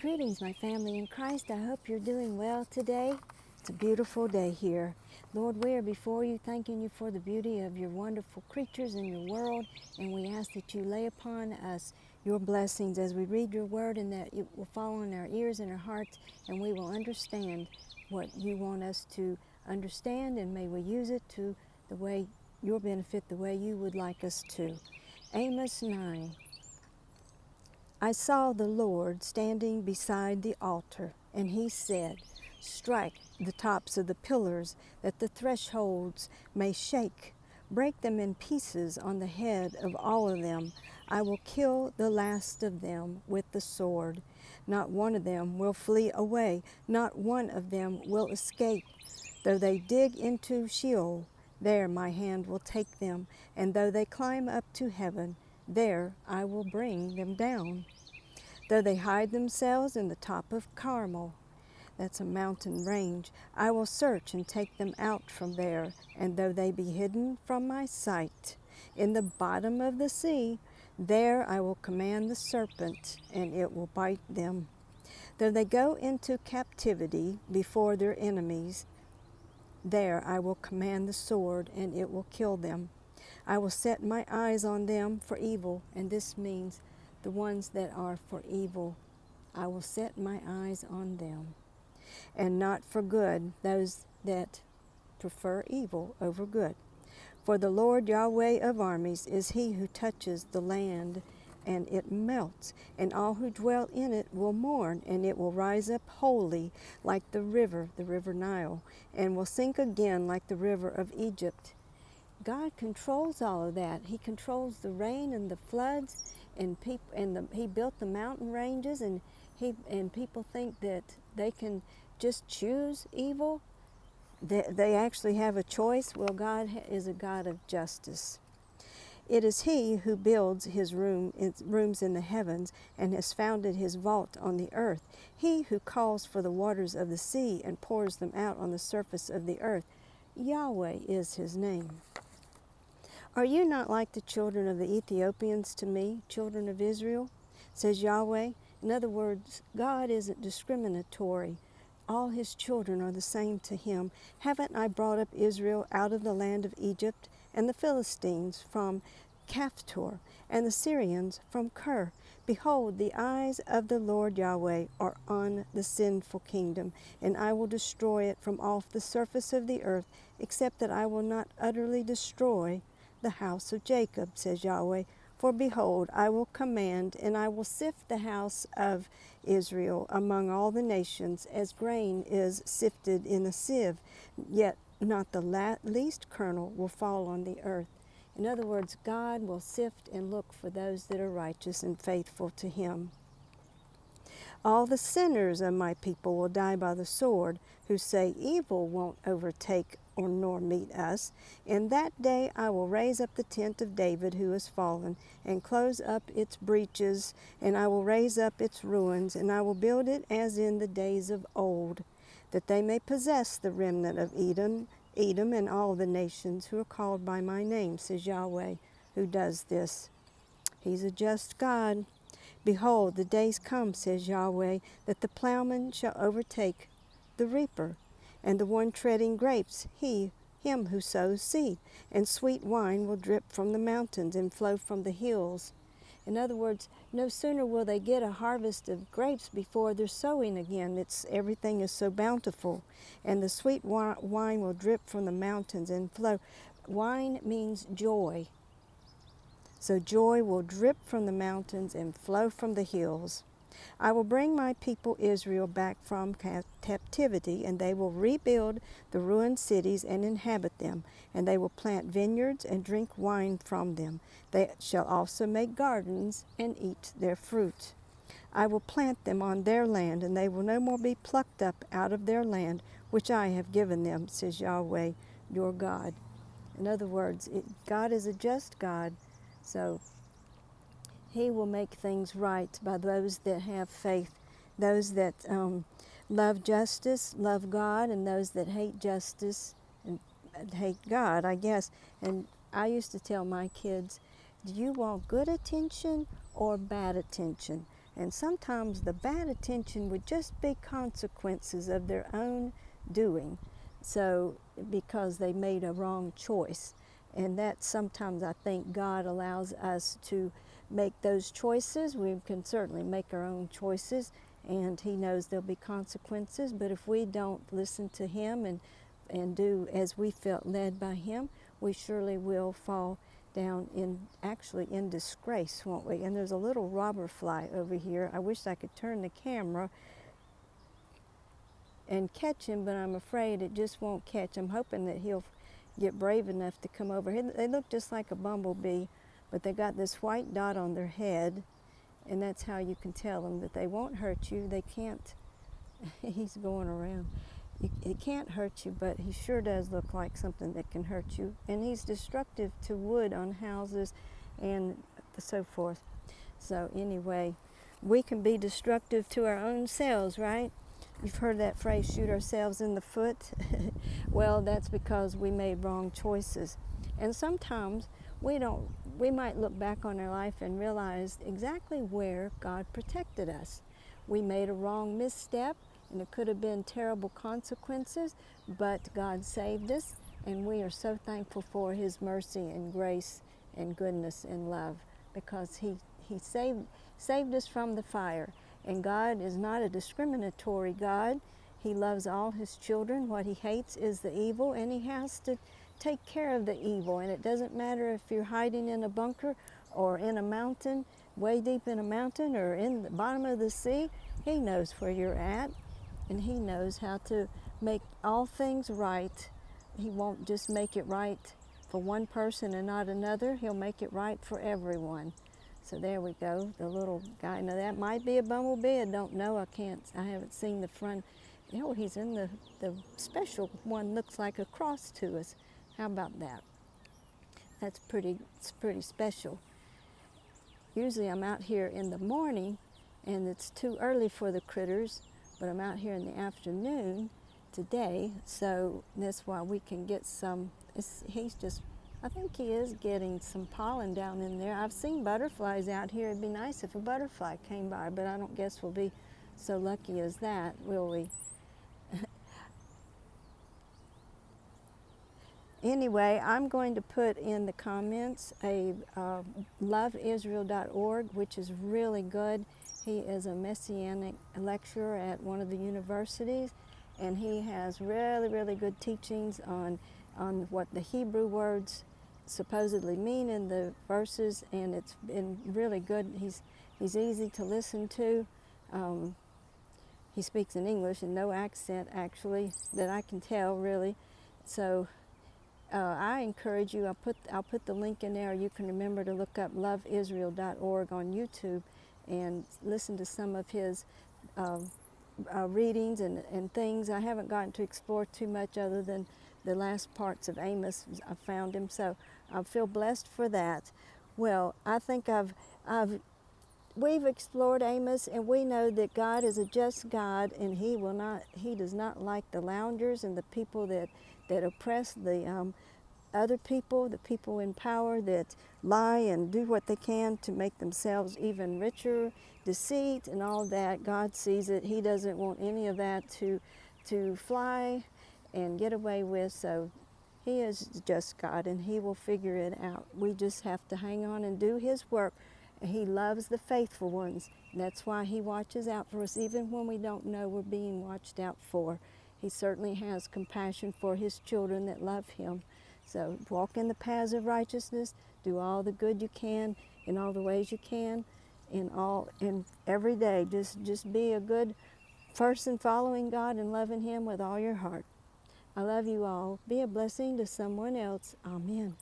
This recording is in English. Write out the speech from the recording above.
Greetings, my family in Christ. I hope you're doing well today. It's a beautiful day here. Lord, we are before you, thanking you for the beauty of your wonderful creatures in your world, and we ask that you lay upon us your blessings as we read your word, and that it will fall on our ears and our hearts, and we will understand what you want us to understand, and may we use it to the way your benefit, the way you would like us to. Amos 9. I saw the Lord standing beside the altar, and he said, strike the tops of the pillars, that the thresholds may shake. Break them in pieces on the head of all of them. I will kill the last of them with the sword. Not one of them will flee away, not one of them will escape. Though they dig into Sheol, there my hand will take them, and though they climb up to heaven, there I will bring them down. Though they hide themselves in the top of Carmel, that's a mountain range, I will search and take them out from there. And though they be hidden from my sight in the bottom of the sea, there I will command the serpent, and it will bite them. Though they go into captivity before their enemies, there I will command the sword, and it will kill them. I will set my eyes on them for evil, and this means the ones that are for evil. I will set my eyes on them, and not for good, those that prefer evil over good. For the Lord Yahweh of armies is he who touches the land, and it melts, and all who dwell in it will mourn, and it will rise up wholly like the river Nile, and will sink again like the river of Egypt. God controls all of that. He controls the rain and the floods, and he built the mountain ranges, and people think that they can just choose evil. They actually have a choice. Well, God is a God of justice. It is he who builds his rooms in the heavens, and has founded his vault on the earth. He who calls for the waters of the sea and pours them out on the surface of the earth. Yahweh is his name. Are you not like the children of the Ethiopians to me, children of Israel? Says Yahweh. In other words, God isn't discriminatory. All his children are the same to him. Haven't I brought up Israel out of the land of Egypt, and the Philistines from Caphtor, and the Syrians from Ker? Behold, the eyes of the Lord Yahweh are on the sinful kingdom, and I will destroy it from off the surface of the earth, except that I will not utterly destroy the house of Jacob, says Yahweh. For behold, I will command, and I will sift the house of Israel among all the nations, as grain is sifted in a sieve, yet not the least kernel will fall on the earth. In other words, God will sift and look for those that are righteous and faithful to him. All the sinners of my people will die by the sword, who say evil won't overtake or nor meet us. In that day I will raise up the tent of David who has fallen, and close up its breaches, and I will raise up its ruins, and I will build it as in the days of old, that they may possess the remnant of Edom, and all the nations who are called by my name, says Yahweh, who does this. He's a just God. Behold, the days come, says Yahweh, that the plowman shall overtake the reaper, and the one treading grapes, him who sows seed, and sweet wine will drip from the mountains and flow from the hills. In other words, no sooner will they get a harvest of grapes before they're sowing again. Everything is so bountiful, and the sweet wine will drip from the mountains and flow. Wine means joy. So joy will drip from the mountains and flow from the hills. I will bring my people Israel back from captivity, and they will rebuild the ruined cities and inhabit them, and they will plant vineyards and drink wine from them. They shall also make gardens and eat their fruit. I will plant them on their land, and they will no more be plucked up out of their land, which I have given them, says Yahweh, your God. In other words, God is a just God. So he will make things right by those that have faith, those that love justice, love God, and those that hate justice and hate God, I guess. And I used to tell my kids, do you want good attention or bad attention? And sometimes the bad attention would just be consequences of their own doing. So, because they made a wrong choice. And that sometimes I think God allows us to make those choices. We can certainly make our own choices, and He knows there'll be consequences. But if we don't listen to Him and do as we felt led by Him, we surely will fall down actually in disgrace, won't we? And there's a little robber fly over here. I wish I could turn the camera and catch him, but I'm afraid it just won't catch. I'm hoping that he'll get brave enough to come over here. They look just like a bumblebee, but they got this white dot on their head, and that's how you can tell them that they won't hurt you. They can't. He's going around. He can't hurt you, but he sure does look like something that can hurt you. And he's destructive to wood on houses and so forth. So anyway, we can be destructive to our own selves, right? You've heard that phrase, shoot ourselves in the foot. Well, that's because we made wrong choices. And sometimes we might look back on our life and realize exactly where God protected us. We made a wrong misstep, and it could have been terrible consequences, but God saved us, and we are so thankful for His mercy and grace and goodness and love, because He saved us from the fire. And God is not a discriminatory God. He loves all His children. What He hates is the evil, and He has to take care of the evil. And it doesn't matter if you're hiding in a bunker or in a mountain, way deep in a mountain, or in the bottom of the sea. He knows where you're at, and He knows how to make all things right. He won't just make it right for one person and not another. He'll make it right for everyone. So there we go, the little guy. Now that might be a bumblebee, I don't know, I haven't seen the front. Oh, he's in the special one, looks like a cross to us. How about that? It's pretty special. Usually I'm out here in the morning, and it's too early for the critters, but I'm out here in the afternoon today, so that's why we can get some. I think he is getting some pollen down in there. I've seen butterflies out here. It'd be nice if a butterfly came by, but I don't guess we'll be so lucky as that, will we? Anyway, I'm going to put in the comments a loveisrael.org, which is really good. He is a Messianic lecturer at one of the universities, and he has really, really good teachings on what the Hebrew words supposedly mean in the verses, and it's been really good. He's easy to listen to. He speaks in English and no accent, actually, that I can tell, really. So I encourage you. I'll put the link in there. You can remember to look up loveisrael.org on YouTube and listen to some of his readings and things. I haven't gotten to explore too much other than the last parts of Amos. I found him, so I feel blessed for that. Well, I think we've explored Amos, and we know that God is a just God, and He does not like the loungers and the people that oppress the other people, the people in power that lie and do what they can to make themselves even richer, deceit and all that. God sees it. He doesn't want any of that to fly and get away with. So He is just God, and He will figure it out. We just have to hang on and do His work. He loves the faithful ones. That's why He watches out for us, even when we don't know we're being watched out for. He certainly has compassion for His children that love Him. So walk in the paths of righteousness, do all the good you can in all the ways you can, in every day. Just be a good person following God and loving Him with all your heart. I love you all. Be a blessing to someone else. Amen.